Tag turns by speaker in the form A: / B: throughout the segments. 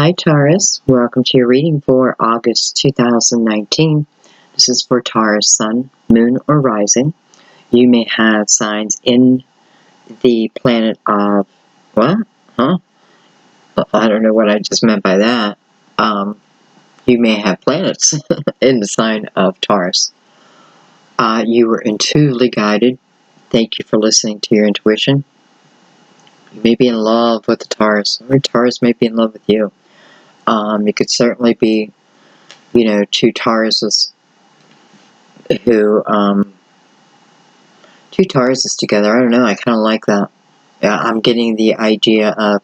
A: Hi Taurus, welcome to your reading for August 2019. This is for Taurus Sun, Moon, or Rising. You may have signs in the planet of, what? Huh? I don't know what I just meant by that. You may have planets in the sign of Taurus. You were intuitively guided. Thank you for listening to your intuition. You may be in love with the Taurus, or Taurus may be in love with you. It could certainly be, two Tauruses who, two Tauruses together. I don't know, I kind of like that. I'm getting the idea of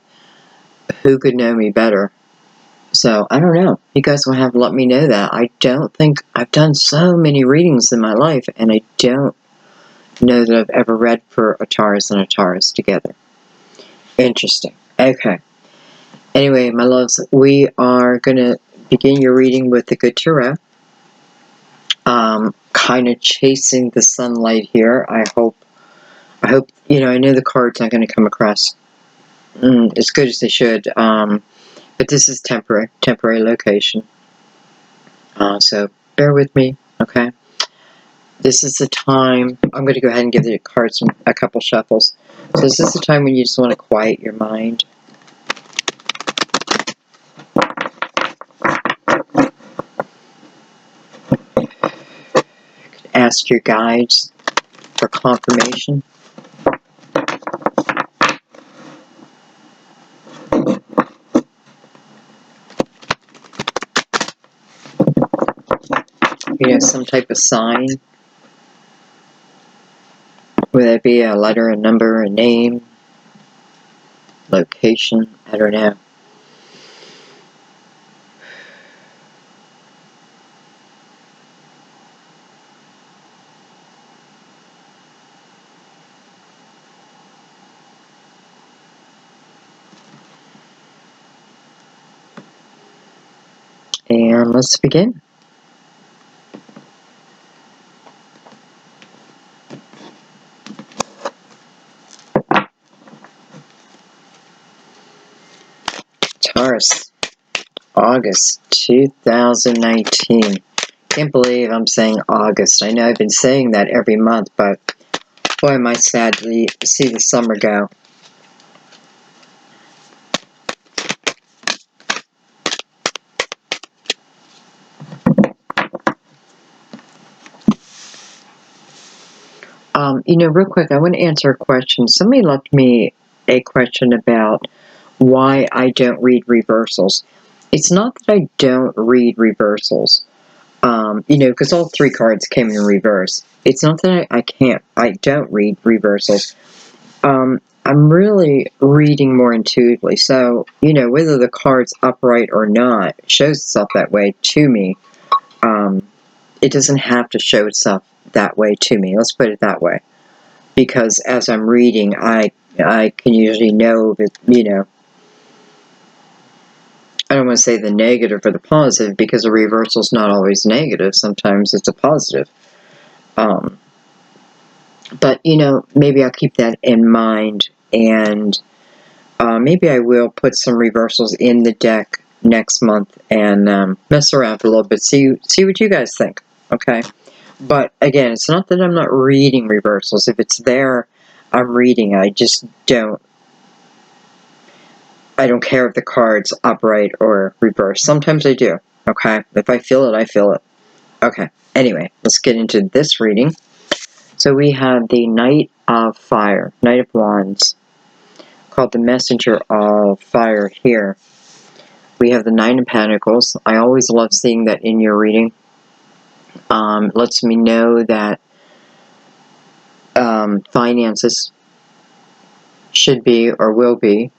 A: who could know me better. So, I don't know. You guys will have to let me know that. I don't think, I've done so many readings in my life, and I don't know that I've ever read for a Taurus and a Taurus together. Interesting. Okay. Anyway, my loves, we are going to begin your reading with the Good Tarot. Kind of chasing the sunlight here. I hope, I know the cards aren't going to come across as good as they should, but this is temporary location. So bear with me, okay? This is the time, I'm going to go ahead and give the cards a couple shuffles. So this is the time when you just want to quiet your mind. Ask your guides for confirmation. Some type of sign. Whether it be a letter, a number, a name, location, I don't know. And let's begin. Taurus, August 2019. Can't believe I'm saying August. I know I've been saying that every month, but boy, am I sad to see the summer go. Real quick, I want to answer a question. Somebody left me a question about why I don't read reversals. It's not that I don't read reversals, because all three cards came in reverse. It's not that I don't read reversals. I'm really reading more intuitively. So, whether the card's upright or not shows itself that way to me. It doesn't have to show itself that way to me. Let's put it that way. Because as I'm reading, I can usually know that, I don't want to say the negative or the positive, because a reversal is not always negative. Sometimes it's a positive. But, maybe I'll keep that in mind, and maybe I will put some reversals in the deck next month and mess around for a little bit, see what you guys think, okay? But, again, it's not that I'm not reading reversals. If it's there, I'm reading. I just don't care if the card's upright or reversed. Sometimes I do, okay? If I feel it, I feel it. Okay, anyway, let's get into this reading. So we have the Knight of Fire, Knight of Wands, called the Messenger of Fire here. We have the Nine of Pentacles. I always love seeing that in your reading. Lets me know that finances should be or will be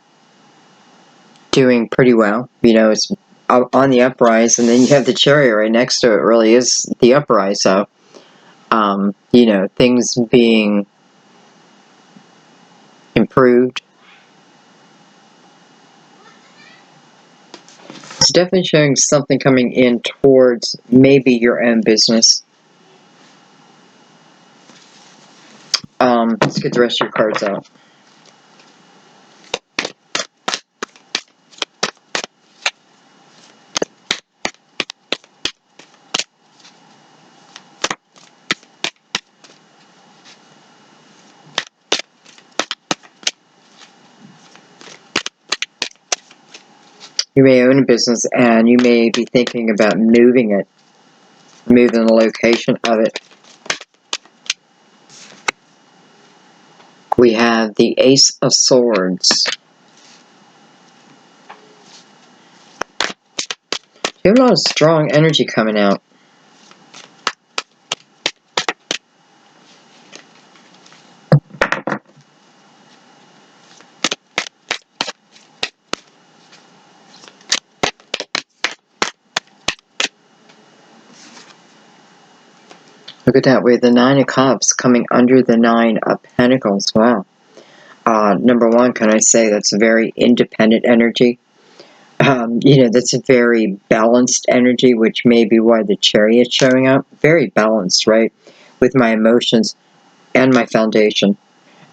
A: doing pretty well. It's on the uprise, and then you have the Chariot right next to it. Really is the uprise. So, things being improved. It's definitely showing something coming in towards maybe your own business. Let's get the rest of your cards out. You may own a business and you may be thinking about moving it, moving the location of it. We have the Ace of Swords. You have a lot of strong energy coming out. Look at that, we have the Nine of Cups coming under the Nine of Pentacles. Wow. Number one, can I say that's a very independent energy? That's a very balanced energy, which may be why the Chariot's showing up. Very balanced, right? With my emotions and my foundation.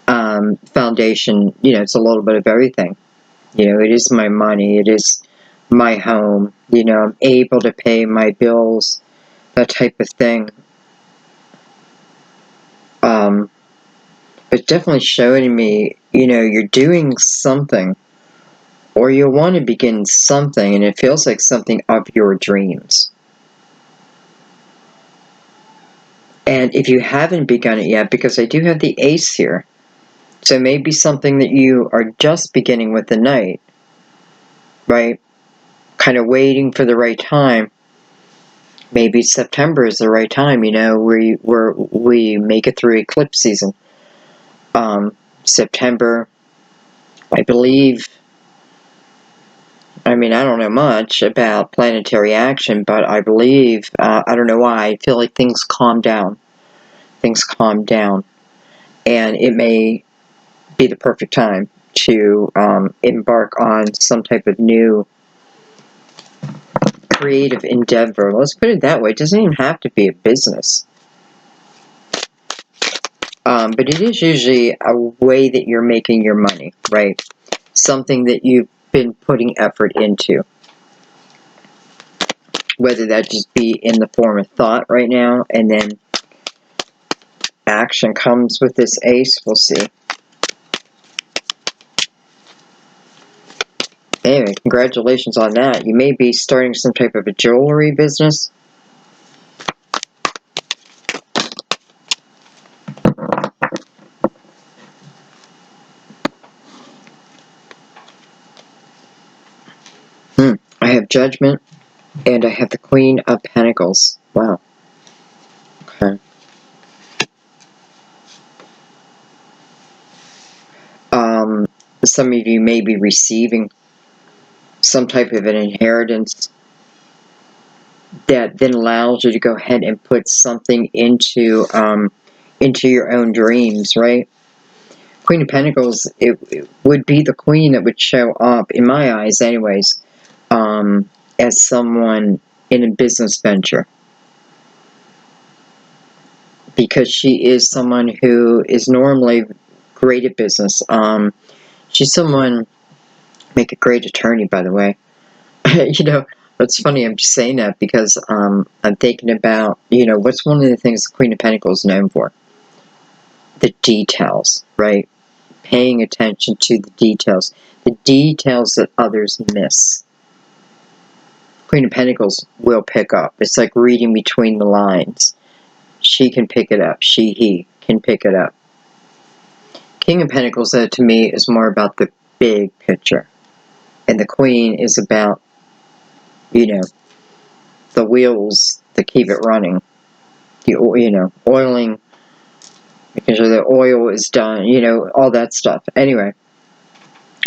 A: Foundation, it's a little bit of everything. It is my money. It is my home. I'm able to pay my bills, that type of thing. It's definitely showing me, you're doing something, or you want to begin something, and it feels like something of your dreams. And if you haven't begun it yet, because I do have the Ace here, so maybe something that you are just beginning with the Knight, right? Kind of waiting for the right time. Maybe September is the right time, where we make it through eclipse season. September, I believe, I don't know much about planetary action, but I believe, I don't know why, I feel like things calm down. Things calm down. And it may be the perfect time to embark on some type of new creative endeavor. Let's put it that way. It doesn't even have to be a business. But it is usually a way that you're making your money, right? Something that you've been putting effort into. Whether that just be in the form of thought right now, and then action comes with this Ace, we'll see. Anyway, congratulations on that. You may be starting some type of a jewelry business. I have Judgment, and I have the Queen of Pentacles. Wow. Okay. Some of you may be receiving some type of an inheritance that then allows you to go ahead and put something into your own dreams, right? Queen of Pentacles, it would be the queen that would show up, in my eyes anyways, as someone in a business venture. Because she is someone who is normally great at business. She's someone, make a great attorney, by the way. It's funny, I'm just saying that because I'm thinking about, what's one of the things the Queen of Pentacles is known for? The details, right? Paying attention to the details that others miss. Queen of Pentacles will pick up. It's like reading between the lines. She can pick it up. He can pick it up. King of Pentacles, though, to me, is more about the big picture. And the Queen is about, the wheels that keep it running. Oiling, making sure the oil is done, all that stuff. Anyway,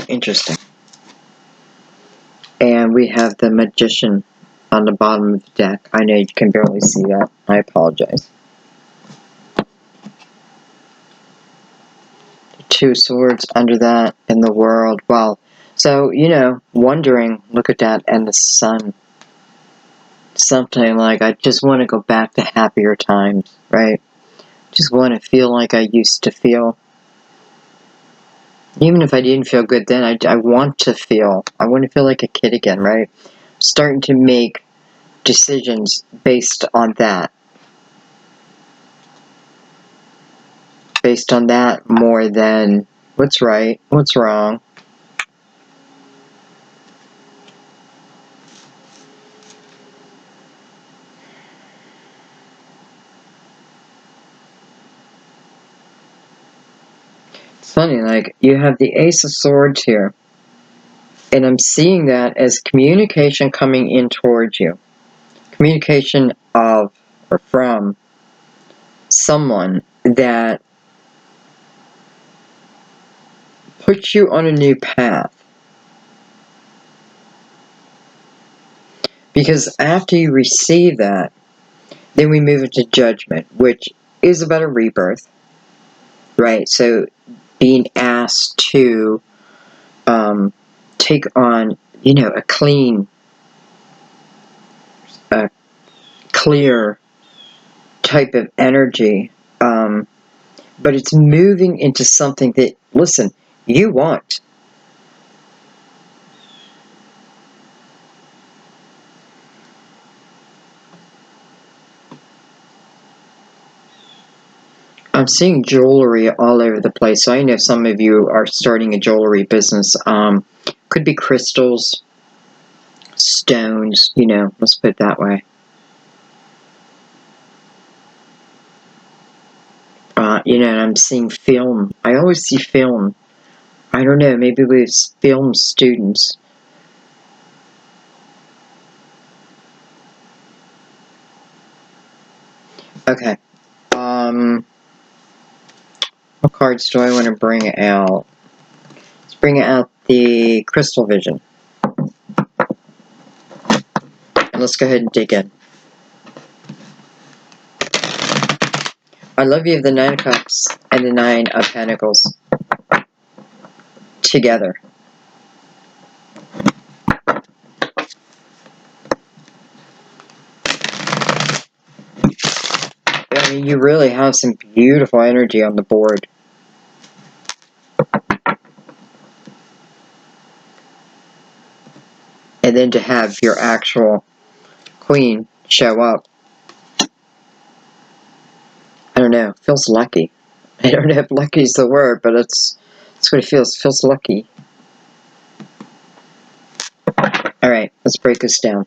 A: interesting. And we have the Magician on the bottom of the deck. I know you can barely see that. I apologize. Two swords under that in the world. Well, so, wondering, look at that, and the sun. Something like, I just want to go back to happier times, right? Just want to feel like I used to feel. Even if I didn't feel good then, I want to feel like a kid again, right? Starting to make decisions based on that. Based on that more than what's right, what's wrong. funny, like, you have the Ace of Swords here, and I'm seeing that as communication coming in towards you. Communication of or from someone that puts you on a new path. Because after you receive that, then we move into judgment, which is about a rebirth, right? So being asked to take on, a clear type of energy. But it's moving into something that, listen, you want. I'm seeing jewelry all over the place. So I know some of you are starting a jewelry business. Could be crystals, stones, let's put it that way. And I'm seeing film. I always see film. I don't know, maybe with film students. Okay. What cards do I want to bring out? Let's bring out the Crystal Vision. And let's go ahead and dig in. I love you of the Nine of Cups and the Nine of Pentacles together. I mean, you really have some beautiful energy on the board. And then to have your actual queen show up. I don't know, feels lucky. I don't know if lucky is the word, but that's what it feels. It feels lucky. Alright, let's break this down.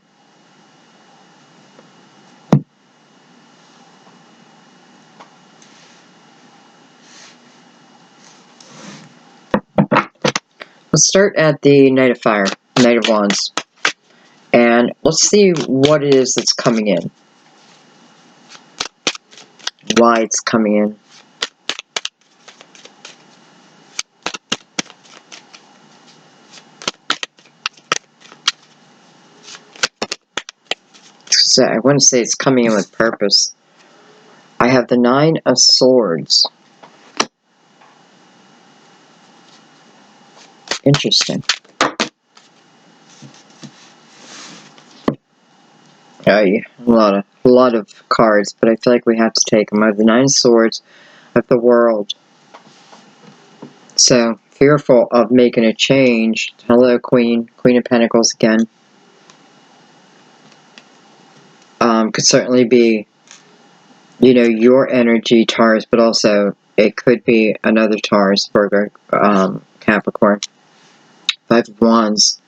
A: Let's start at the Knight of Fire, Knight of Wands. And let's see what it is that's coming in. Why it's coming in. So I want to say it's coming in with purpose. I have the Nine of Swords. Interesting. A lot of cards, but I feel like we have to take them. I have the Nine of Swords of the World. So, fearful of making a change. Hello, Queen. Queen of Pentacles again. Could certainly be, your energy, Taurus, but also it could be another Taurus, Virgo, Capricorn. Five of Wands.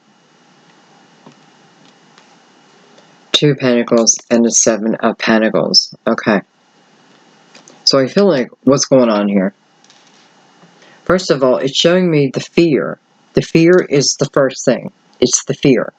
A: Two of Pentacles and the Seven of Pentacles. Okay. So I feel like, what's going on here? First of all, it's showing me the fear. The fear is the first thing. It's the fear.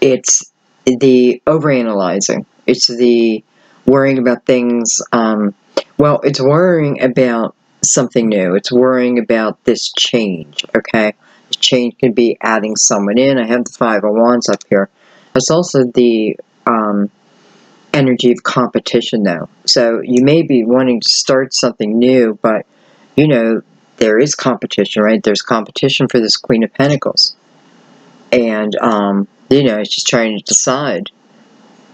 A: It's the overanalyzing. It's the worrying about things. Well, it's worrying about something new. It's worrying about this change, okay? This change can be adding someone in. I have the Five of Wands up here. It's also the energy of competition, though. So you may be wanting to start something new, but, there is competition, right? There's competition for this Queen of Pentacles. And, it's just trying to decide,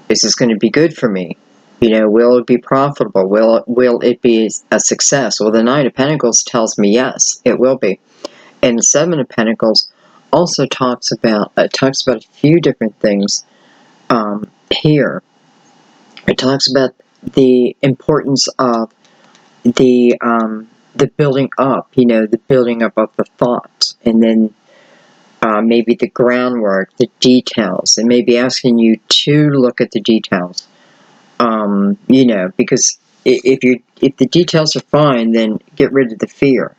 A: is this going to be good for me? Will it be profitable? Will it be a success? Well, the Nine of Pentacles tells me yes, it will be. And the Seven of Pentacles also talks about a few different things here. It talks about the importance of the building up, the building up of the thoughts, and then maybe the groundwork, the details. It may be asking you to look at the details, because if if the details are fine, then get rid of the fear.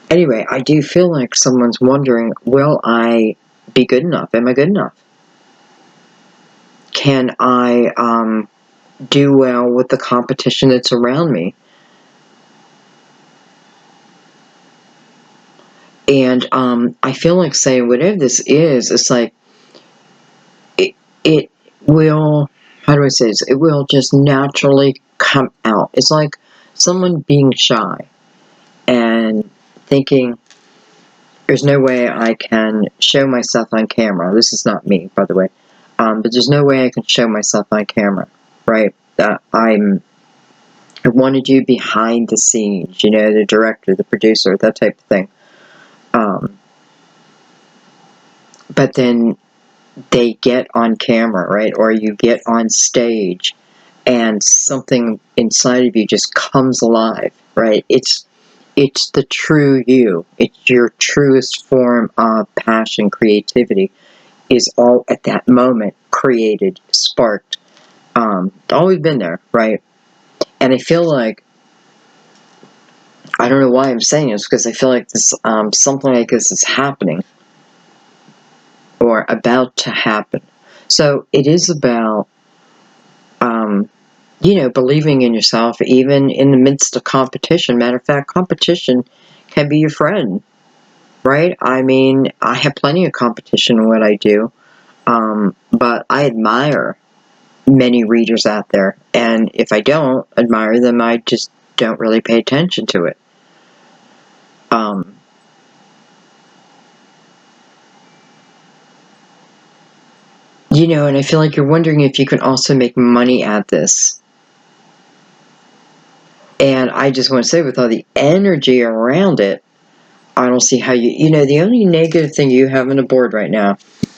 A: Anyway, I do feel like someone's wondering, will I be good enough? Am I good enough? Can I do well with the competition that's around me? And I feel like saying whatever this is, it's like it will, how do I say this? It will just naturally come out. It's like someone being shy and thinking, there's no way I can show myself on camera. This is not me, by the way. But there's no way I can show myself on camera, right? That I wanted you behind the scenes, you know, the director, the producer, that type of thing. But then they get on camera, right? Or you get on stage and something inside of you just comes alive, right? It's the true you. It's your truest form of passion, creativity is all at that moment created, sparked. It's always been there, right? And I feel like, I don't know why I'm saying this, because I feel like this something like this is happening or about to happen. So it is about, you know, believing in yourself, even in the midst of competition. Matter of fact, competition can be your friend, right? I mean, I have plenty of competition in what I do, but I admire many readers out there, and if I don't admire them, I just don't really pay attention to it. You know, and I feel like you're wondering if you can also make money at this. And I just want to say, with all the energy around it, I don't see how you know, the only negative thing you have on the board right now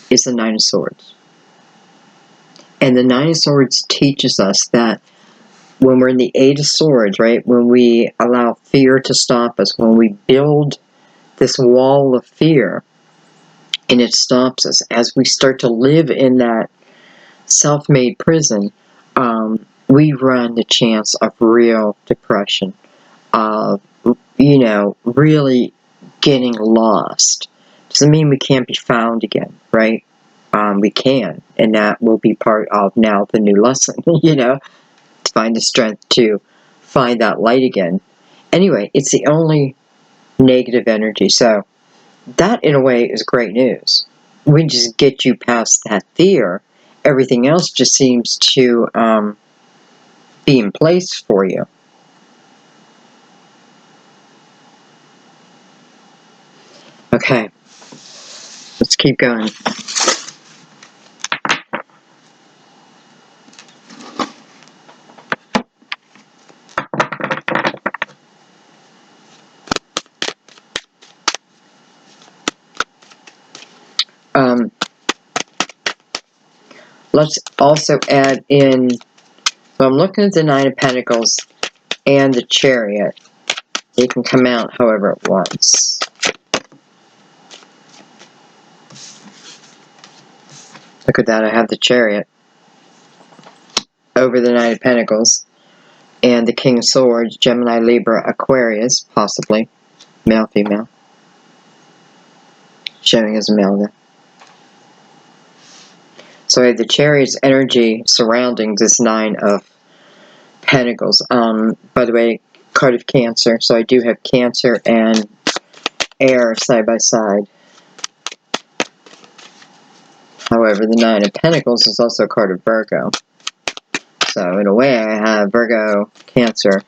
A: is the Nine of Swords. And the Nine of Swords teaches us that when we're in the Eight of Swords, right, when we allow fear to stop us, when we build this wall of fear and it stops us, as we start to live in that self-made prison, we run the chance of real depression, of, you know, really getting lost. Doesn't mean we can't be found again, right? We can, and that will be part of now the new lesson, you know, to find the strength to find that light again. Anyway, it's the only negative energy, so that in a way is great news. We just get you past that fear. Everything else just seems to be in place for you. Okay, let's keep going. Let's also add in, so I'm looking at the Nine of Pentacles and the Chariot. It can come out however it wants. Look at that, I have the Chariot over the Nine of Pentacles and the King of Swords, Gemini, Libra, Aquarius, possibly. Male, female. Showing as a male there. So I have the Chariot's energy surrounding this Nine of Pentacles. By the way, card of Cancer. So I do have Cancer and Air side by side. However, the Nine of Pentacles is also a card of Virgo. So in a way, I have Virgo, Cancer,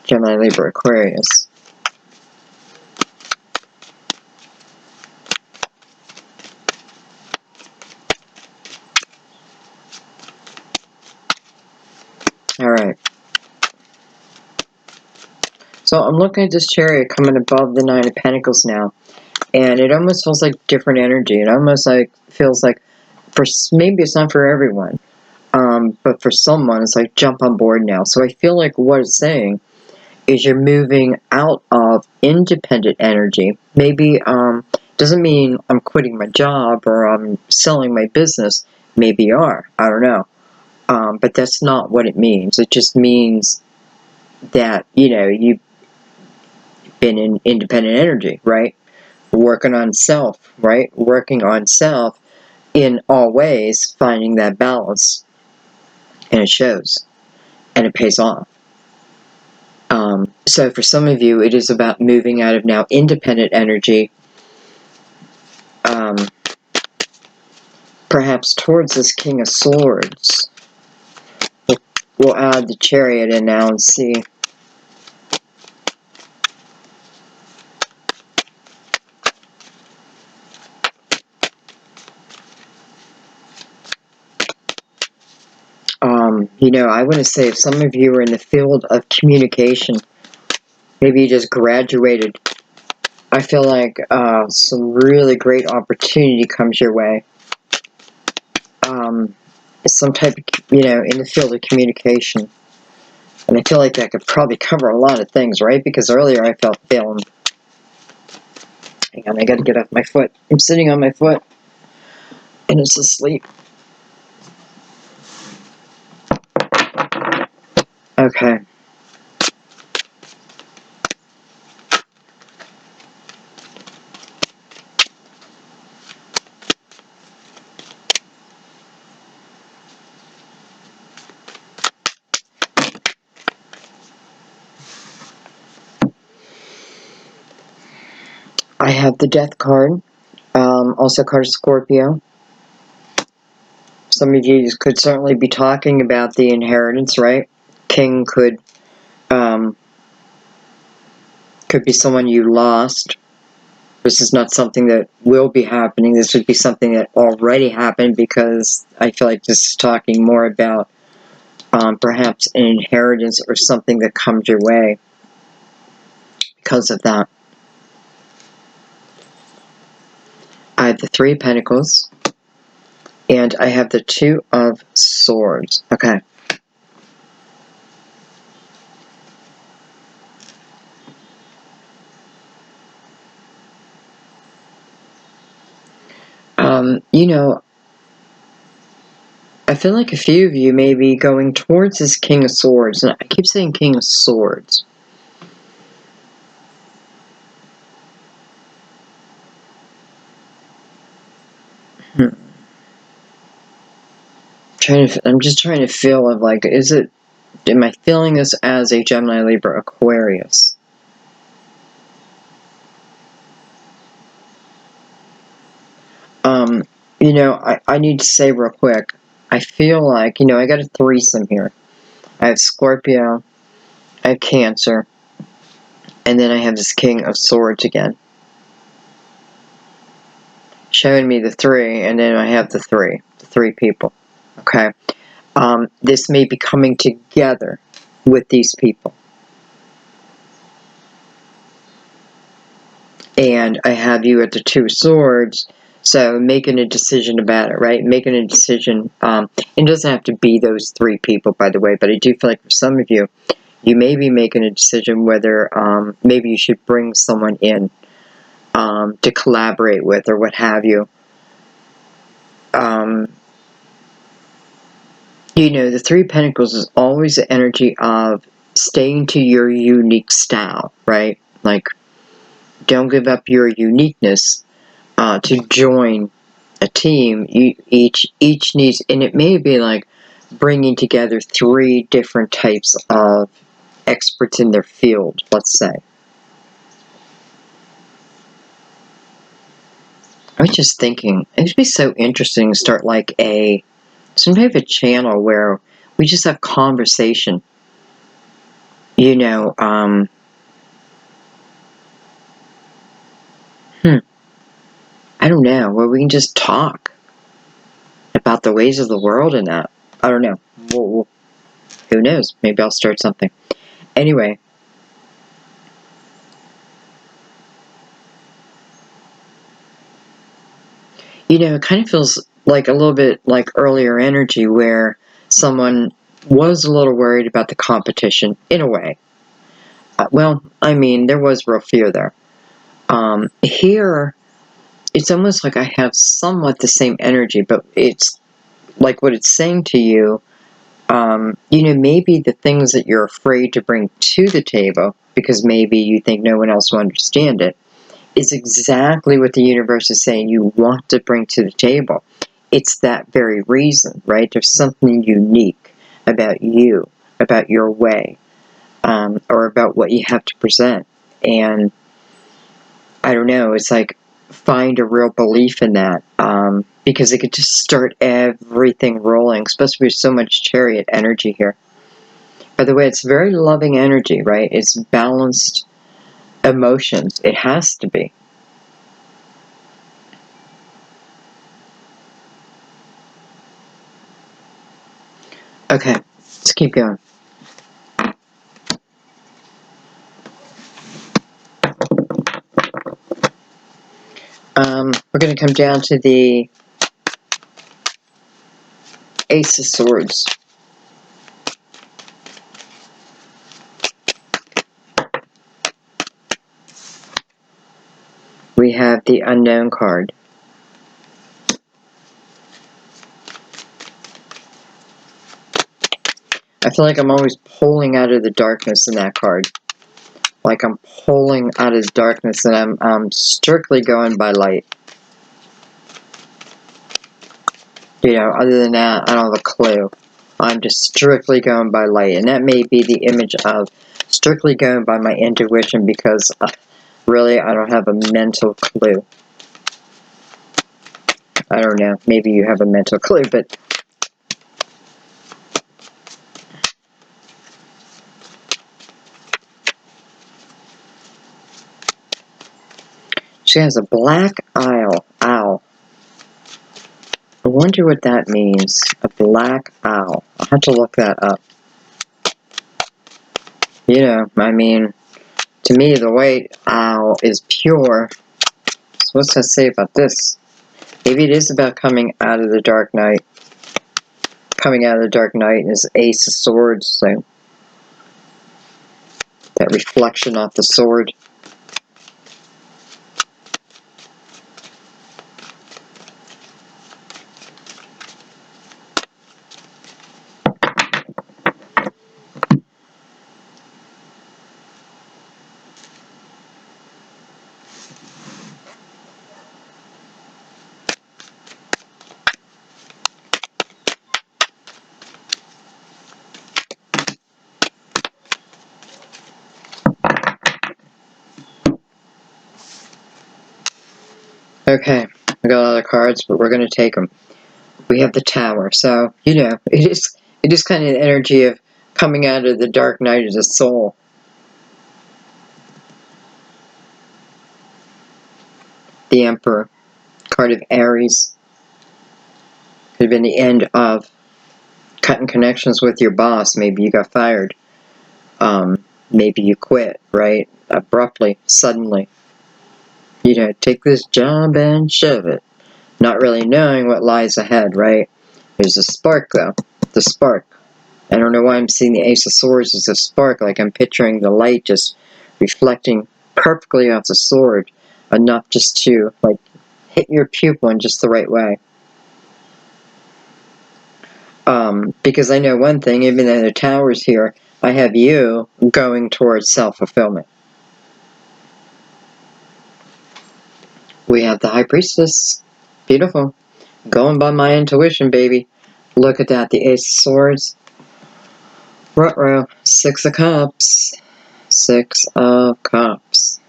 A: Gemini, Libra, Aquarius. Alright. So I'm looking at this Chariot coming above the Nine of Pentacles now. And it almost feels like different energy. It almost like feels like, for maybe it's not for everyone, but for someone, it's like jump on board now. So I feel like what it's saying is you're moving out of independent energy. Maybe doesn't mean I'm quitting my job or I'm selling my business. Maybe you are. I don't know. But that's not what it means. It just means that, you've been in independent energy, right? Working on self, right? Working on self in all ways, finding that balance. And it shows. And it pays off. So for some of you, it is about moving out of now independent energy, perhaps towards this King of Swords. We'll add the Chariot in now and see. I want to say if some of you are in the field of communication, maybe you just graduated, I feel like some really great opportunity comes your way. Some type of, in the field of communication. And I feel like that could probably cover a lot of things, right? Because earlier I felt film. Hang on, I gotta get off my foot. I'm sitting on my foot, and it's asleep. Okay. I have the Death card, also card Scorpio. Some of you could certainly be talking about the inheritance, right? King could be someone you lost. This is not something that will be happening. This would be something that already happened, because I feel like this is talking more about perhaps an inheritance or something that comes your way because of that. I have the Three of Pentacles, and I have the Two of Swords. Okay. I feel like a few of you may be going towards this King of Swords, and I keep saying King of Swords. I'm just trying to feel of like, am I feeling this as a Gemini, Libra, Aquarius? I need to say real quick, I feel like, I got a threesome here. I have Scorpio, I have Cancer, and then I have this King of Swords again. Showing me the three, and then I have the three people. Okay. This may be coming together with these people. And I have you at the Two Swords, so making a decision about it, right? Making a decision. It doesn't have to be those three people, by the way, but I do feel like for some of you, you may be making a decision whether maybe you should bring someone in to collaborate with, or what have you. The Three of Pentacles is always the energy of staying to your unique style, right? Like, don't give up your uniqueness to join a team. Each needs, and it may be like bringing together three different types of experts in their field, let's say. I was just thinking, it would be so interesting to start like some type of channel where we just have conversation. I don't know, where we can just talk about the ways of the world and that. I don't know. Who knows? Maybe I'll start something. Anyway. It kind of feels like a little bit like earlier energy where someone was a little worried about the competition, in a way. There was real fear there. Here, it's almost like I have somewhat the same energy, but it's like what it's saying to you Maybe the things that you're afraid to bring to the table, because maybe you think no one else will understand it, is exactly what the universe is saying you want to bring to the table. It's that very reason, right? There's something unique about you, about your way, or about what you have to present. And I don't know, it's like, find a real belief in that, because it could just start everything rolling, especially with so much chariot energy here. By the way, it's very loving energy, right? It's balanced emotions. It has to be. Okay, let's keep going. We're going to come down to the Ace of Swords. We have the Unknown card. I feel like I'm always pulling out of the darkness in that card. Like I'm pulling out of darkness, and I'm strictly going by light. Other than that, I don't have a clue. I'm just strictly going by light. And that may be the image of strictly going by my intuition, because really I don't have a mental clue. I don't know. Maybe you have a mental clue, but she has a black owl. I wonder what that means. A black owl. I'll have to look that up. To me, the white owl is pure. So what's that say about this? Maybe it is about coming out of the dark night. Coming out of the dark night is Ace of Swords, so that reflection off the sword. Okay, I got a lot of cards, but we're going to take them. We have the Tower, so, it is kind of the energy of coming out of the dark night of the soul. The Emperor, card of Aries. Could have been the end of cutting connections with your boss. Maybe you got fired. Maybe you quit, right? Abruptly, suddenly. Take this job and shove it. Not really knowing what lies ahead, right? There's a spark, though. The spark. I don't know why I'm seeing the Ace of Swords as a spark. Like I'm picturing the light just reflecting perfectly off the sword. Enough just to, like, hit your pupil in just the right way. Because I know one thing, even though the Tower's here, I have you going towards self-fulfillment. We have the High Priestess. Beautiful. Going by my intuition, baby. Look at that, the Ace of Swords. Ruh-roh. Six of Cups. Six of Cups.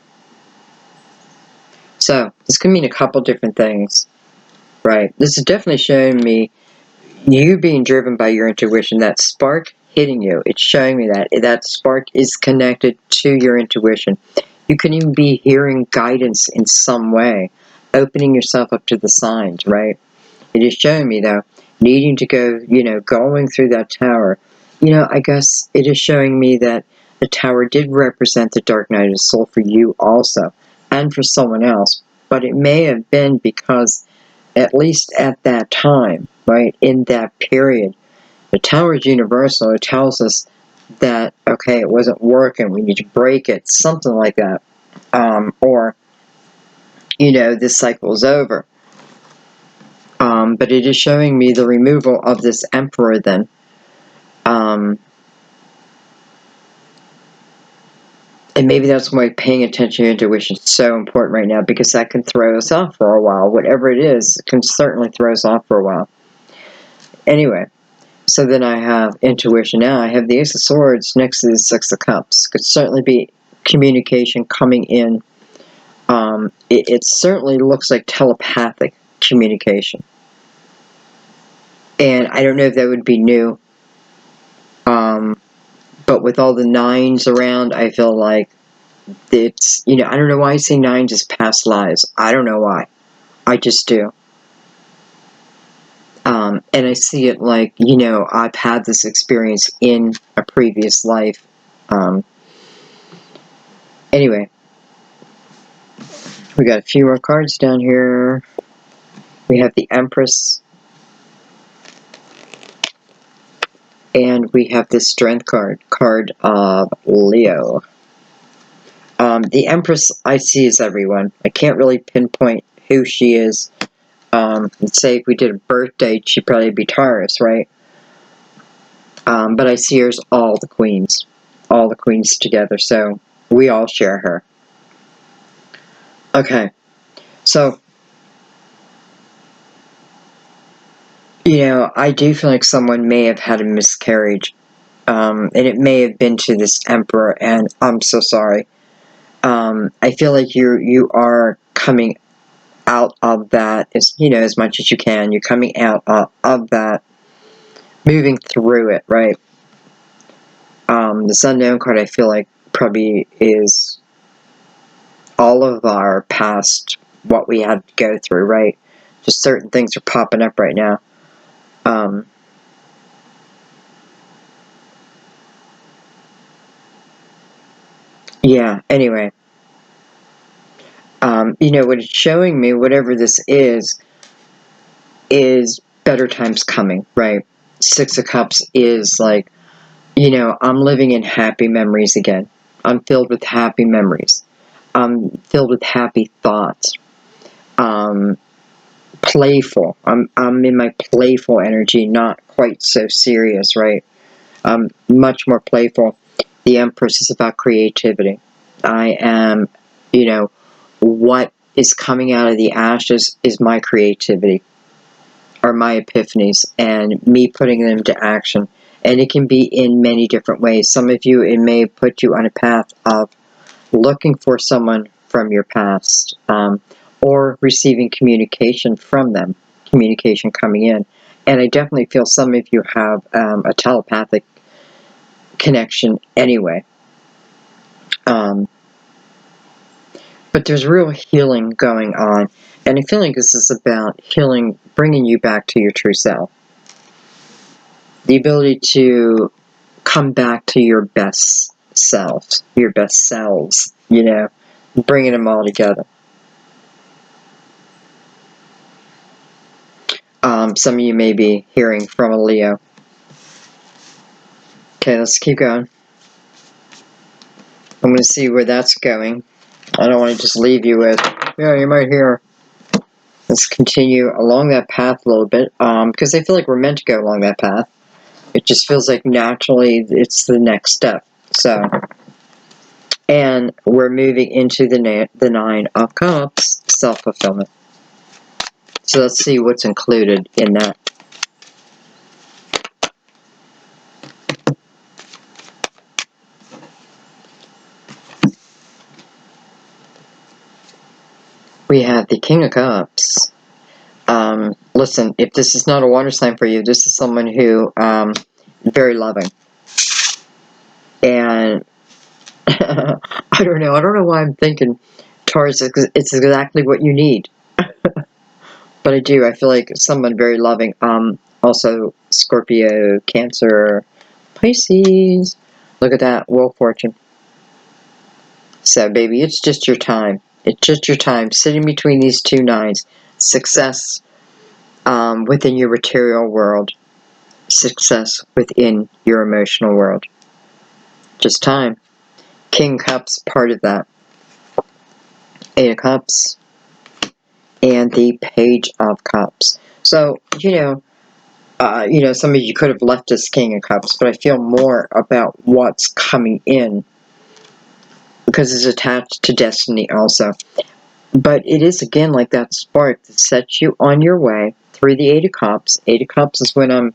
A: So, this could mean a couple different things. Right. This is definitely showing me you being driven by your intuition. That spark hitting you. It's showing me that. That spark is connected to your intuition. You can even be hearing guidance in some way. Opening yourself up to the signs, right? It is showing me, though, needing to go, going through that tower. I guess it is showing me that the tower did represent the dark night of the soul for you also, and for someone else. But it may have been because, at least at that time, right, in that period, the tower is universal. It tells us that, okay, it wasn't working, we need to break it, something like that. Or, this cycle is over. But it is showing me the removal of this Emperor then. And maybe that's why paying attention to intuition is so important right now, because that can throw us off for a while. Whatever it is, it can certainly throw us off for a while. Anyway, so then I have intuition now. I have the Ace of Swords next to the Six of Cups. Could certainly be communication coming in. It certainly looks like telepathic communication. And I don't know if that would be new. But with all the nines around, I feel like it's, I don't know why I say nines as past lives. I don't know why. I just do. And I see it like, I've had this experience in a previous life. Anyway, we got a few more cards down here. We have the Empress. And we have the Strength card of Leo. The Empress I see is everyone. I can't really pinpoint who she is. Let's say if we did a birth date, she'd probably be Taurus, right? But I see her as all the queens together, so we all share her. Okay, so, I do feel like someone may have had a miscarriage, and it may have been to this Emperor, and I'm so sorry. I feel like you are coming out of that, as much as you can. You're coming out of that, moving through it, right? This Unknown card, I feel like, probably is all of our past, what we had to go through, right? Just certain things are popping up right now. Yeah, anyway. What it's showing me, whatever this is better times coming, right? Six of Cups is like, I'm living in happy memories again. I'm filled with happy memories. I'm filled with happy thoughts. Playful. I'm in my playful energy, not quite so serious, right? Much more playful. The Empress is about creativity. I am, what is coming out of the ashes is my creativity, or my epiphanies, and me putting them to action. And it can be in many different ways. Some of you, it may put you on a path of looking for someone from your past, or receiving communication from them, communication coming in. And I definitely feel some of you have a telepathic connection anyway. But there's real healing going on. And I feel like this is about healing, bringing you back to your true self. The ability to come back to your best selves, your best selves, bringing them all together. Some of you may be hearing from a Leo. Okay, let's keep going. I'm going to see where that's going. I don't want to just leave you with, yeah, you might hear. Let's continue along that path a little bit, because I feel like we're meant to go along that path. It just feels like naturally it's the next step. So, and we're moving into the Nine of Cups, self-fulfillment. So let's see what's included in that. We have the King of Cups. Listen, if this is not a water sign for you, this is someone who, very loving. And, I don't know why I'm thinking Taurus, it's exactly what you need. But I do, I feel like someone very loving. Also, Scorpio, Cancer, Pisces. Look at that, Wheel of Fortune. So, baby, it's just your time. It's just your time. Sitting between these two nines. Success within your material world. Success within your emotional world. Just time. King Cups, part of that. Eight of Cups. And the Page of Cups. So, You know, some of you could have left as King of Cups, but I feel more about what's coming in because it's attached to destiny also. But it is, again, like that spark that sets you on your way through the Eight of Cups. Eight of Cups is when I'm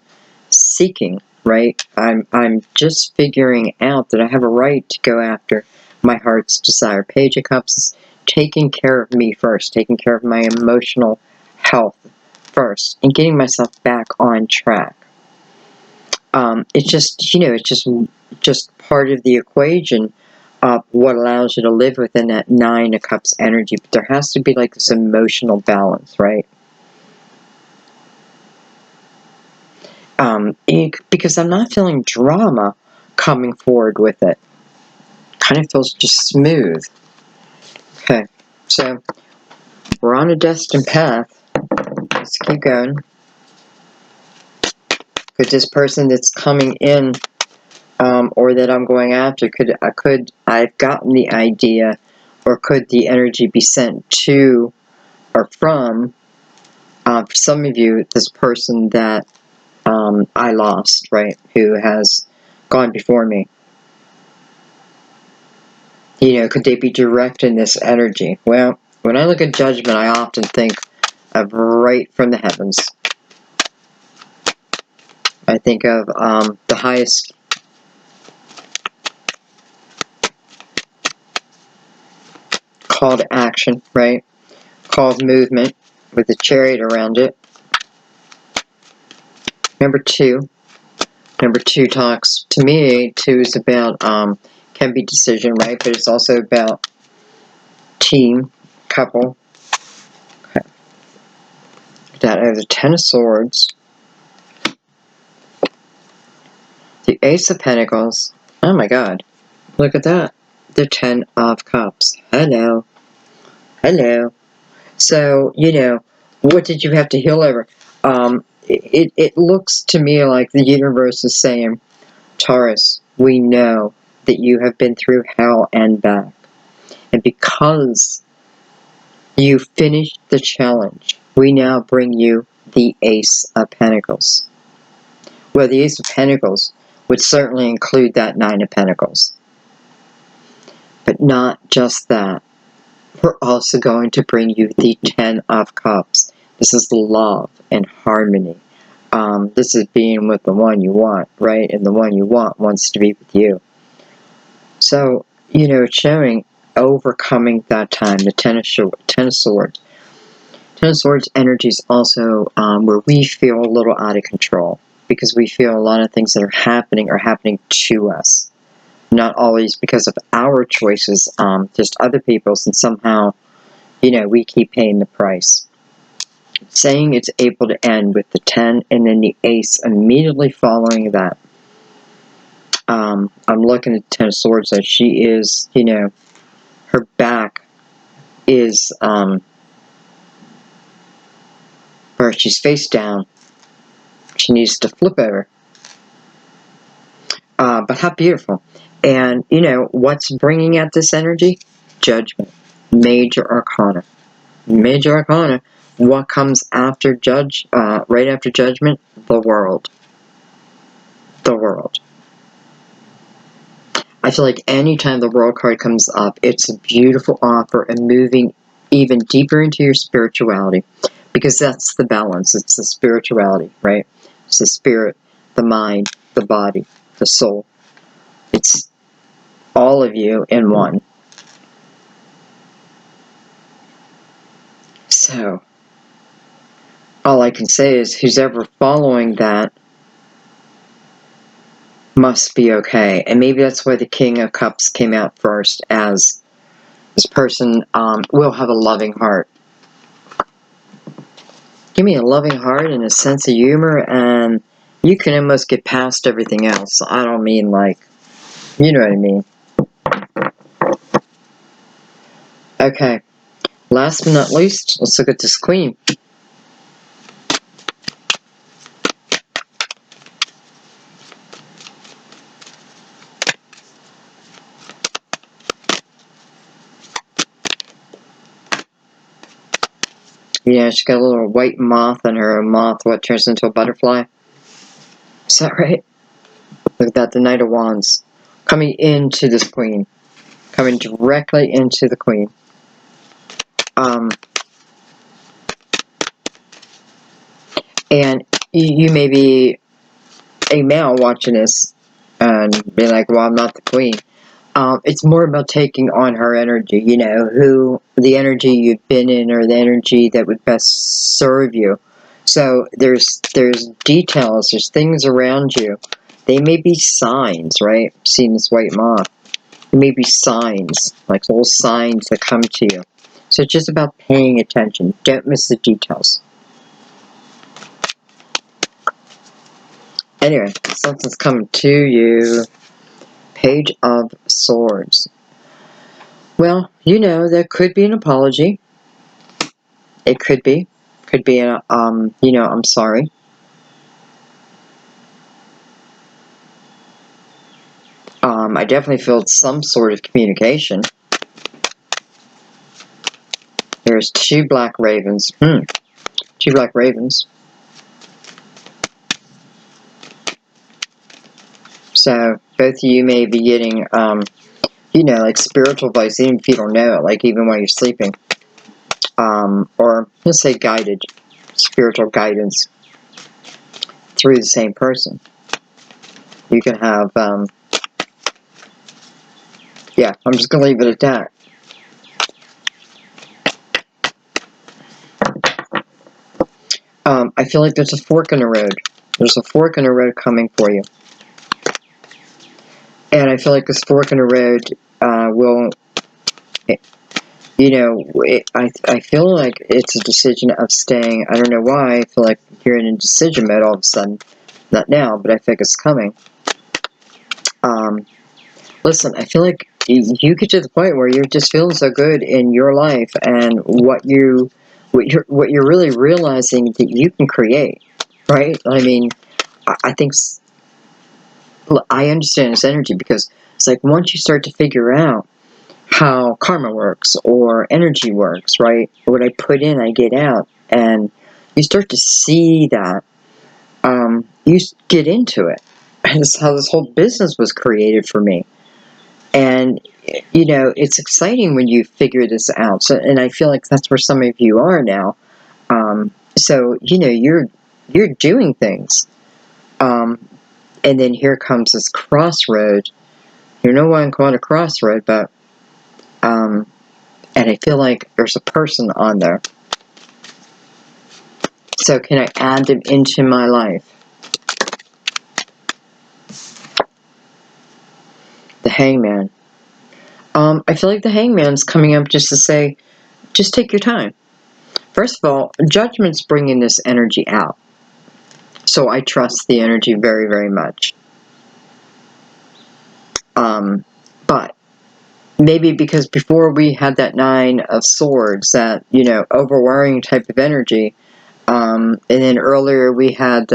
A: seeking, right? I'm just figuring out that I have a right to go after my heart's desire. Page of Cups is taking care of me first, taking care of my emotional health first, and getting myself back on track. It's just, you know, it's just part of the equation of what allows you to live within that Nine of Cups energy. But there has to be like this emotional balance, right? Because I'm not feeling drama coming forward with it. Kind of feels just smooth. Okay, so we're on a destined path. Let's keep going. Could this person that's coming in, or that I'm going after, I've gotten the idea, or could the energy be sent to or from, for some of you, this person that I lost, right, who has gone before me. You know, could they be direct in this energy? Well, when I look at judgment, I often think of right from the heavens. I think of the highest call to action, right? Call of movement with the chariot around it. Number two. Number two talks, to me, two is about, can be decision, right? But it's also about team, couple. Okay. That is the Ten of Swords. The Ace of Pentacles. Oh my God. Look at that. The Ten of Cups. Hello. Hello. So, you know, what did you have to heal over? It looks to me like the universe is saying, Taurus, we know that you have been through hell and back. And because you finished the challenge, we now bring you the Ace of Pentacles. Well, the Ace of Pentacles would certainly include that Nine of Pentacles. But not just that. We're also going to bring you the Ten of Cups. This is love and harmony. This is being with the one you want, right? And the one you want wants to be with you. So, you know, it's showing overcoming that time, the Ten of Swords. Ten of Swords energy is also where we feel a little out of control because we feel a lot of things that are happening to us. Not always because of our choices, just other people's, and somehow, you know, we keep paying the price. Saying it's able to end with the 10 and then the Ace immediately following that. I'm looking at the Ten of Swords that she is, you know, her back is, or she's face down. She needs to flip over. But how beautiful. And, you know, what's bringing out this energy? Judgment. Major Arcana. Major Arcana. What comes after right after Judgment? The World. The World. I feel like anytime the World card comes up, it's a beautiful offer and moving even deeper into your spirituality. Because that's the balance. It's the spirituality, right? It's the spirit, the mind, the body, the soul. It's all of you in one. So, all I can say is who's ever following that must be okay. And maybe that's why the King of Cups came out first, as this person will have a loving heart. Give me a loving heart and a sense of humor, and you can almost get past everything else. I don't mean like, you know what I mean. Okay, last but not least, let's look at this Queen. Yeah, she's got a little white moth on her. A moth, what turns into a butterfly? Is that right? Look at that, the Knight of Wands. Coming into this Queen. Coming directly into the Queen. And you may be a male watching this and be like, well, I'm not the Queen. It's more about taking on her energy, you know, the energy you've been in or the energy that would best serve you. So there's details, there's things around you. They may be signs, right? Seeing this white moth. There may be signs, like little signs that come to you. So it's just about paying attention. Don't miss the details. Anyway, something's coming to you. Page of Swords. Well, you know, there could be an apology. It could be. Could be a, you know, I'm sorry. I definitely feel some sort of communication. There's 2 black ravens. 2 black ravens. So, both of you may be getting, you know, like spiritual advice, even if you don't know it, like even while you're sleeping. Or, let's say guided, spiritual guidance through the same person. You can have, yeah, I'm just going to leave it at that. I feel like there's a fork in the road. There's a fork in the road coming for you. And I feel like this fork in the road will, you know, I feel like it's a decision of staying. I don't know why. I feel like you're in a decision mode all of a sudden. Not now, but I think it's coming. Listen, I feel like you get to the point where you're just feeling so good in your life and what you're really realizing that you can create, right? I mean, I think I understand this energy because it's like once you start to figure out how karma works or energy works, right? What I put in, I get out, and you start to see that. You get into it. And that's how this whole business was created for me. And you know, it's exciting when you figure this out. So, and I feel like that's where some of you are now. So you know, you're doing things. And then here comes this crossroad. You know why I'm calling it a crossroad, but and I feel like there's a person on there. So can I add them into my life? The Hangman. I feel like the Hangman's coming up just to say, just take your time. First of all, Judgment's bringing this energy out. So I trust the energy very, very much. But maybe because before we had that 9 of Swords, that, you know, overwhelming type of energy, and then earlier we had,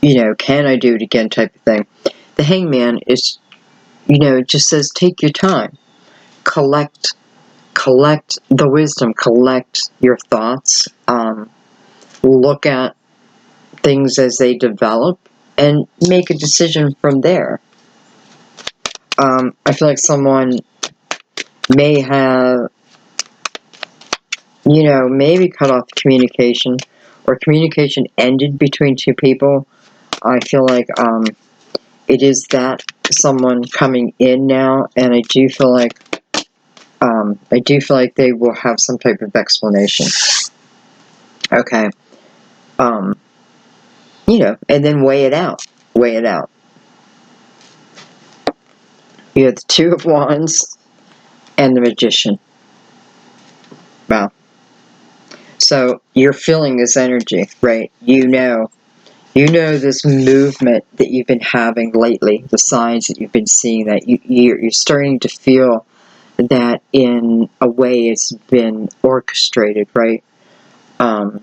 A: you know, can I do it again type of thing. The Hangman is, you know, it just says take your time. Collect the wisdom, collect your thoughts, look at things as they develop, and make a decision from there. I feel like someone may have, you know, maybe cut off communication, or communication ended between 2 people. I feel like it is that someone coming in now, and I do feel like they will have some type of explanation. Okay. You know, and then weigh it out. Weigh it out. You have the 2 of Wands and the Magician. Wow. So you're feeling this energy, right? You know this movement that you've been having lately, the signs that you've been seeing, that you're starting to feel that in a way it's been orchestrated, right? In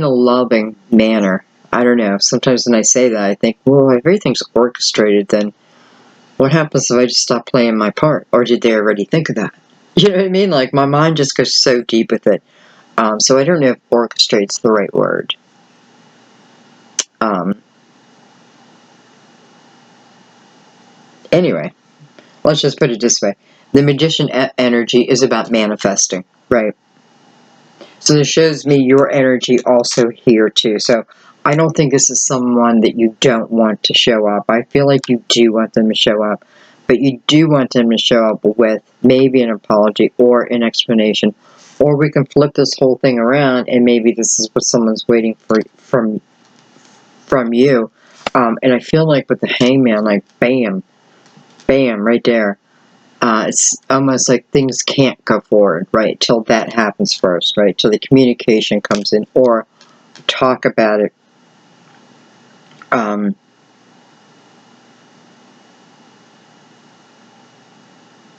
A: a loving manner. I don't know. Sometimes when I say that, I think, well, if everything's orchestrated, then what happens if I just stop playing my part? Or did they already think of that? You know what I mean? Like, my mind just goes so deep with it. So I don't know if orchestrate's the right word. Anyway, let's just put it this way. The Magician energy is about manifesting, right? So this shows me your energy also here too. So I don't think this is someone that you don't want to show up. I feel like you do want them to show up. But you do want them to show up with maybe an apology or an explanation. Or we can flip this whole thing around and maybe this is what someone's waiting for from you. And I feel like with the Hangman, like bam, bam, right there. It's almost like things can't go forward, right, till that happens first, right, till the communication comes in, or talk about it.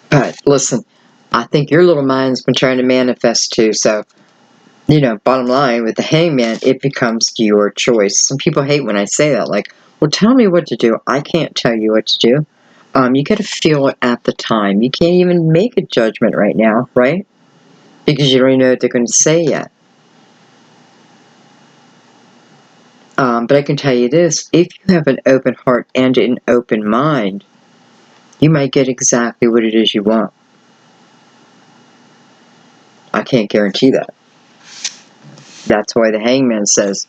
A: But listen, I think your little mind's been trying to manifest too, so, you know, bottom line, with the Hangman, it becomes your choice. Some people hate when I say that, like, well, tell me what to do. I can't tell you what to do. You gotta feel it at the time. You can't even make a judgment right now, right? Because you don't even know what they're going to say yet. But I can tell you this, if you have an open heart and an open mind, you might get exactly what it is you want. I can't guarantee that. That's why the Hangman says,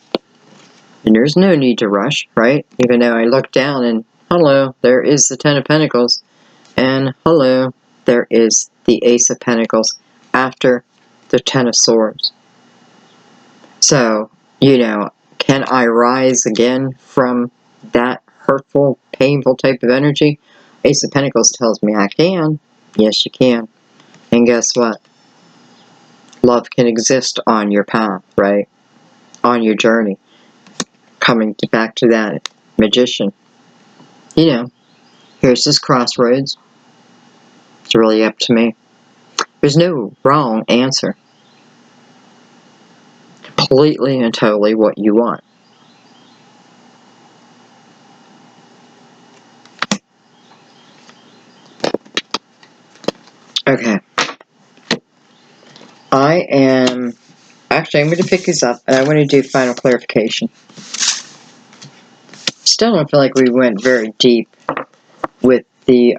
A: and there's no need to rush, right? Even though I look down and, hello, there is the Ten of Pentacles, and hello, there is the Ace of Pentacles after the Ten of Swords. So, you know, can I rise again from that hurtful, painful type of energy? Ace of Pentacles tells me I can. Yes, you can. And guess what? Love can exist on your path, right? On your journey. Coming back to that Magician. You know, here's this crossroads. It's really up to me. There's no wrong answer. Completely and totally what you want. Okay. Actually, I'm going to pick these up, and I want to do final clarification. Still don't feel like we went very deep with the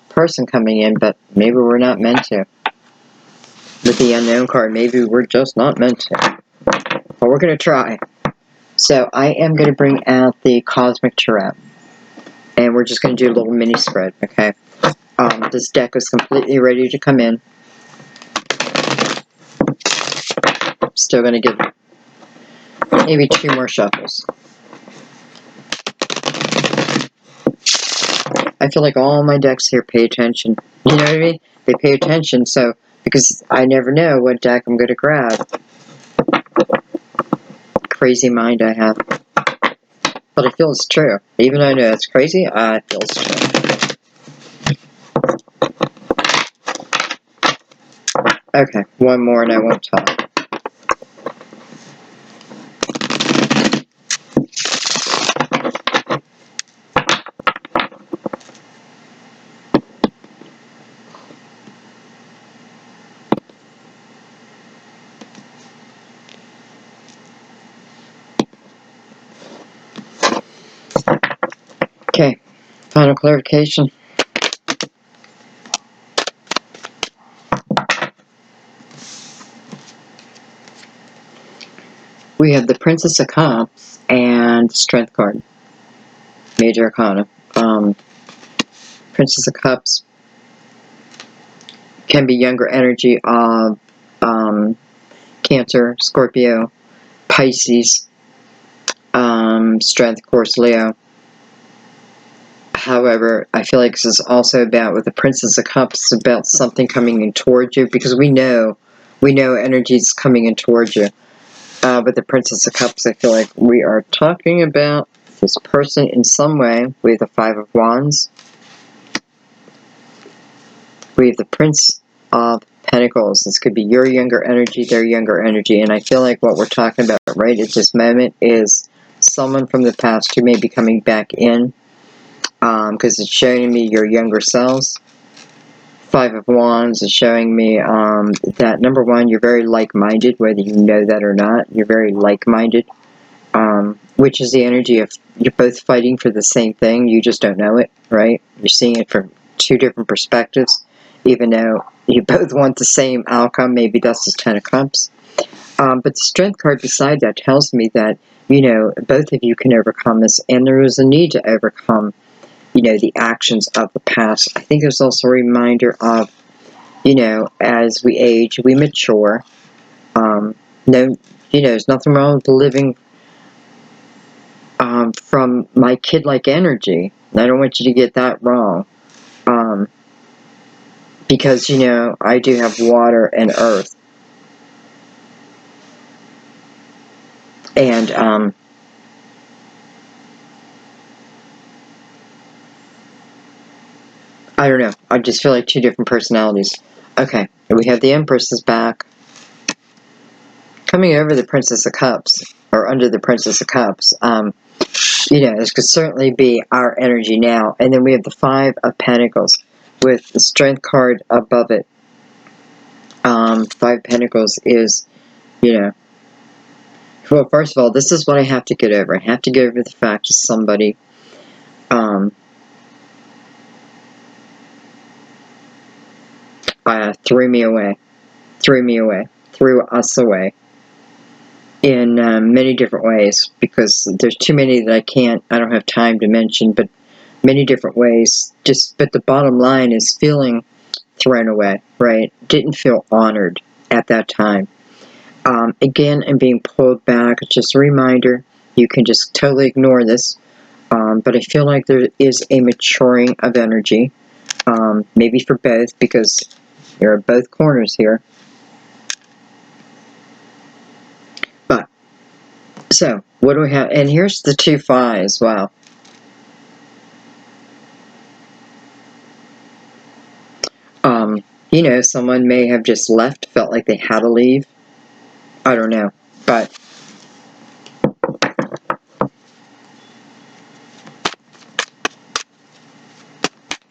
A: person coming in, but maybe we're not meant to. With the unknown card, maybe we're just not meant to. But we're going to try. So I am going to bring out the Cosmic Tarot. And we're just going to do a little mini spread, okay? This deck is completely ready to come in. Still going to give maybe 2 more shuffles. I feel like all my decks here pay attention. You know what I mean? They pay attention, so, because I never know what deck I'm going to grab. Crazy mind I have. But I feel it's true. Even though I know it's crazy, I feel it's true. Okay, one more and I won't talk. Okay, final clarification. We have the Princess of Cups and Strength card. Major Arcana. Princess of Cups can be younger energy of Cancer, Scorpio, Pisces, Strength, of course, Leo. However, I feel like this is also about, with the Princess of Cups, about something coming in towards you, because we know energy is coming in towards you. With the Princess of Cups, I feel like we are talking about this person in some way. We have the Five of Wands. We have the Prince of Pentacles. This could be your younger energy, their younger energy, and I feel like what we're talking about right at this moment is someone from the past who may be coming back in, because it's showing me your younger selves. Five of Wands is showing me that, number one, you're very like-minded, whether you know that or not. You're very like-minded. which is the energy of you're both fighting for the same thing, you just don't know it, right? You're seeing it from two different perspectives, even though you both want the same outcome. Maybe that's just 10 of Cups. But the Strength card beside that tells me that, you know, both of you can overcome this, and there is a need to overcome, you know, the actions of the past. I think there's also a reminder of, you know, as we age, we mature. No, you know, there's nothing wrong with living from my kid-like energy. I don't want you to get that wrong. Because, you know, I do have water and earth. And, I don't know. I just feel like two different personalities. Okay, we have the Empress is back. Coming over the Princess of Cups, or under the Princess of Cups. You know, this could certainly be our energy now. And then we have the Five of Pentacles with the Strength card above it. Five Pentacles is, you know, well, first of all, this is what I have to get over. I have to get over the fact that somebody threw me away, threw us away in many different ways, because there's too many that I don't have time to mention, but many different ways. But the bottom line is feeling thrown away, right? Didn't feel honored at that time. Again, I'm being pulled back. It's just a reminder. You can just totally ignore this. But I feel like there is a maturing of energy. Maybe for both, because you're at both corners here. But, so, what do we have? And here's the two fives. Wow. You know, someone may have just left, felt like they had to leave. I don't know. But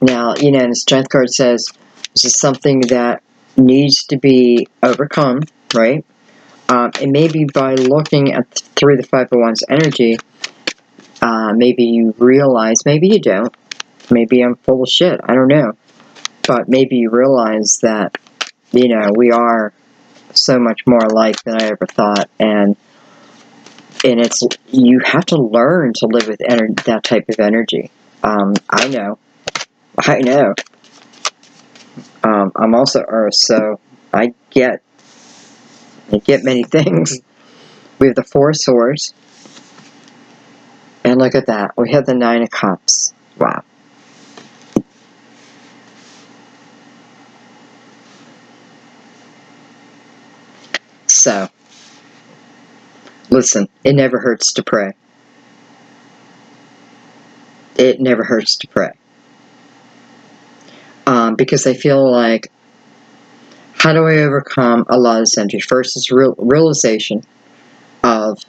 A: now, you know, and the Strength card says this is something that needs to be overcome, right? And maybe by looking at through the Five of Wands energy, maybe you realize, maybe you don't. Maybe I'm full of shit. I don't know. But maybe you realize that, you know, we are so much more alike than I ever thought. And it's, you have to learn to live with that type of energy. I know. I'm also Earth, so I get many things. We have the Four of Swords. And look at that. We have the Nine of Cups. Wow. So, listen, it never hurts to pray. It never hurts to pray. Because I feel like, how do I overcome a lot of this energy? First is realization of,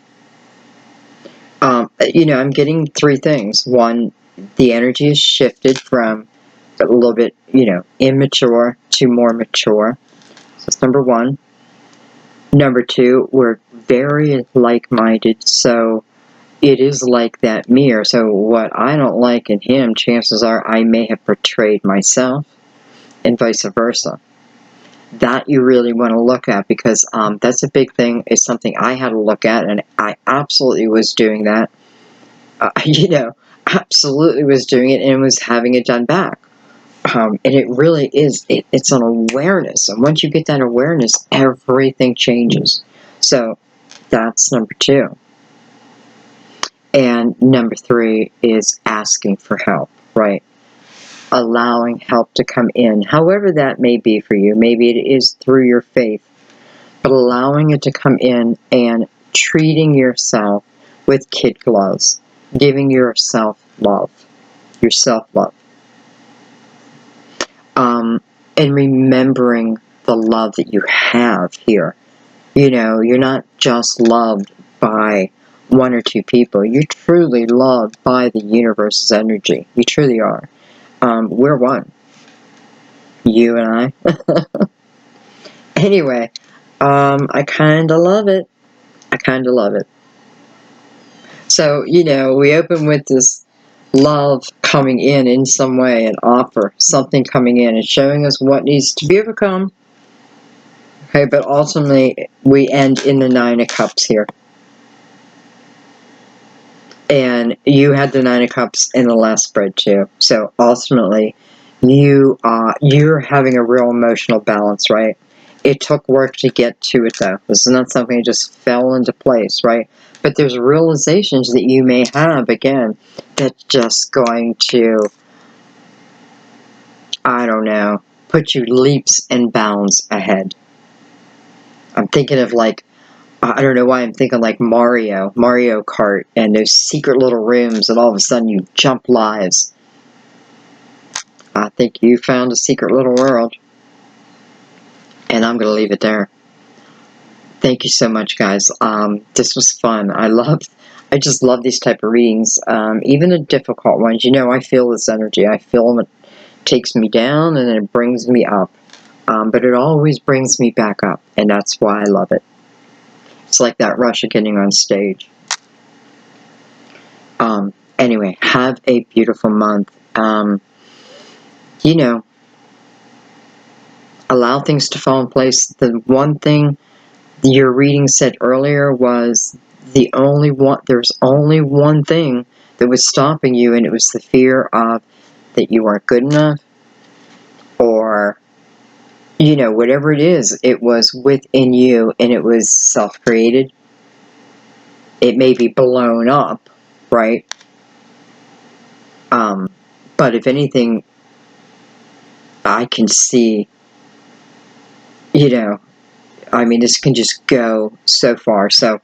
A: you know, I'm getting three things. One, the energy is shifted from a little bit, you know, immature to more mature. So that's number one. Number two, we're very like-minded, so it is like that mirror. So what I don't like in him, chances are I may have portrayed myself, and vice versa. That you really want to look at, because that's a big thing. It's something I had to look at, and I absolutely was doing that. You know, absolutely was doing it, and was having it done back. And it really is, it's an awareness. And once you get that awareness, everything changes. So that's number two. And number three is asking for help, right? Allowing help to come in, however that may be for you. Maybe it is through your faith, but allowing it to come in and treating yourself with kid gloves, giving yourself love, your self-love. And remembering the love that you have here. You know, you're not just loved by one or two people. You're truly loved by the universe's energy. You truly are. We're one. You and I. Anyway, I kind of love it. I kind of love it. So, we open with this love coming in some way, an offer, something coming in and showing us what needs to be overcome. Okay, but ultimately we end in the Nine of Cups here. And you had the Nine of Cups in the last spread too. So ultimately, you're having a real emotional balance, right? It took work to get to it, though. This is not something that just fell into place, right? But there's realizations that you may have, again, that's just going to, I don't know, put you leaps and bounds ahead. I'm thinking of I don't know why I'm thinking like Mario Kart, and those secret little rooms, and all of a sudden you jump lives. I think you found a secret little world. And I'm going to leave it there. Thank you so much, guys. This was fun. I just love these type of readings. Even the difficult ones. I feel this energy. I feel it takes me down and then it brings me up. But it always brings me back up. And that's why I love it. It's like that rush of getting on stage. Anyway, have a beautiful month. Allow things to fall in place. The one thing your reading said earlier was there's only one thing that was stopping you, and it was the fear of that you weren't good enough, or whatever it is, it was within you and it was self-created. It may be blown up, right? But if anything, I can see, this can just go so far. So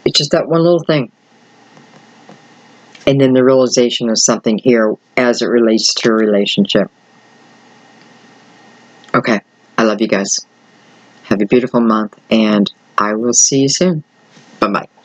A: it's just that one little thing. And then the realization of something here as it relates to a relationship. Okay. I love you guys. Have a beautiful month, and I will see you soon. Bye-bye.